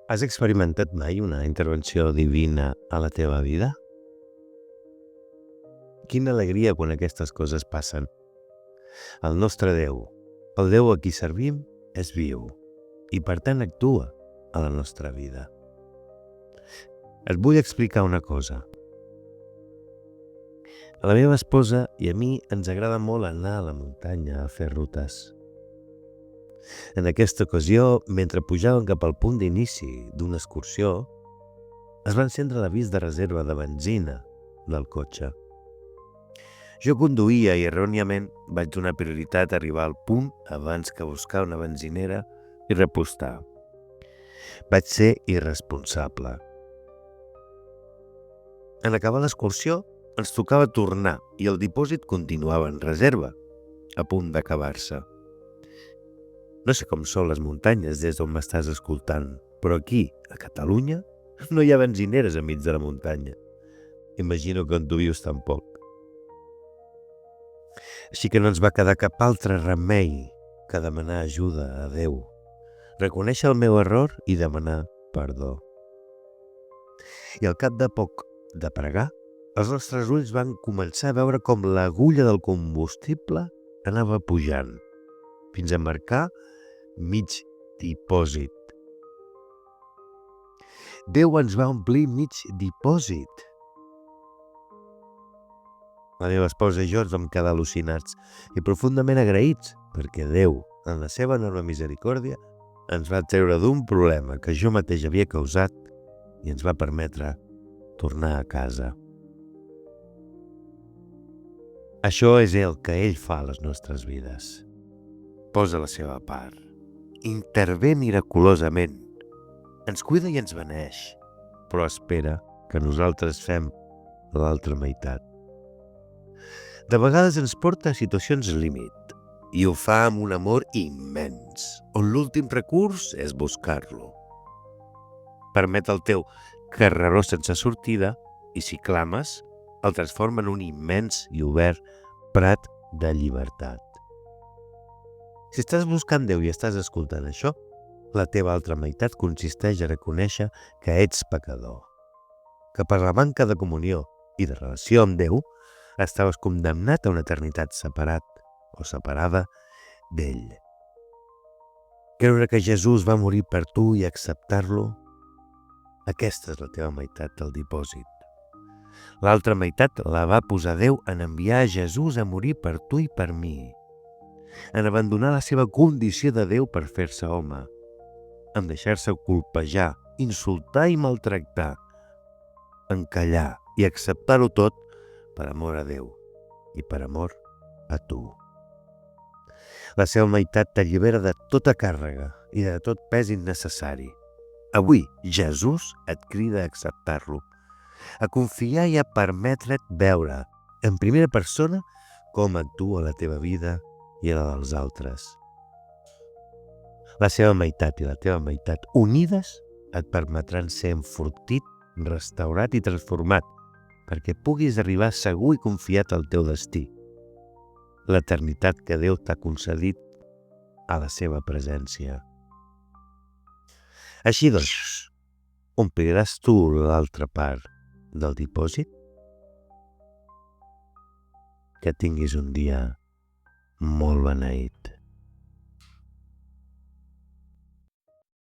Has experimentat mai una intervenció divina a la teva vida? Quina alegria quan aquestes coses passen. El nostre Déu, el Déu a qui servim, és viu i per tant actua a la nostra vida. Et vull explicar una cosa. A la meva esposa i a mi ens agrada molt anar a la muntanya a fer rutes. En aquesta ocasió, mentre pujàvem cap al punt d'inici d'una excursió, es va encendre l'avís de reserva de benzina del cotxe. Jo conduïa i erròniament vaig donar prioritat a arribar al punt abans que buscar una benzinera i repostar. Vaig ser irresponsable. En acabar l'excursió, ens tocava tornar i el dipòsit continuava en reserva, a punt d'acabar-se. No sé com són les muntanyes des d'on m'estàs escoltant, però aquí, a Catalunya, no hi ha benzineres enmig de la muntanya. Imagino que on tu vius tampoc. Així que no ens va quedar cap altre remei que demanar ajuda a Déu, reconèixer el meu error i demanar perdó. I al cap de poc de pregar, els nostres ulls van començar a veure com l'agulla del combustible anava pujant, fins a marcar mig dipòsit. Déu ens va omplir mig dipòsit. La meva esposa i jo ens vam quedar al·lucinats i profundament agraïts perquè Déu, en la seva enorme misericòrdia, ens va treure d'un problema que jo mateix havia causat i ens va permetre tornar a casa. Això és el que ell fa a les nostres vides. Posa la seva part. Intervé miraculosament. Ens cuida i ens beneix, però espera que nosaltres fem l'altra meitat. De vegades ens porta a situacions límit i ho fa amb un amor immens, on l'últim recurs és buscar-lo. Permet el teu carreró sense sortida i si clames, el transforma en un immens i obert prat de llibertat. Si estàs buscant Déu i estàs escoltant això, la teva altra meitat consisteix a reconèixer que ets pecador, que per la manca de comunió i de relació amb Déu estaves condemnat a una eternitat separat o separada d'ell. Creure que Jesús va morir per tu i acceptar-lo, aquesta és la teva meitat del dipòsit. L'altra meitat la va posar Déu en enviar a Jesús a morir per tu i per mi, en abandonar la seva condició de Déu per fer-se home, en deixar-se colpejar, insultar i maltractar, en callar i acceptar-ho tot per amor a Déu i per amor a tu. La seva meitat t'allibera de tota càrrega i de tot pes innecessari. Avui Jesús et crida a acceptar-lo, a confiar i a permetre't veure en primera persona com actua la teva vida i la dels altres. La seva meitat i la teva meitat unides et permetran ser enfortit, restaurat i transformat perquè puguis arribar segur i confiat al teu destí, l'eternitat que Déu t'ha concedit a la seva presència. Així doncs, ompliràs tu l'altra part del dipòsit? Que tinguis un dia molt beneït.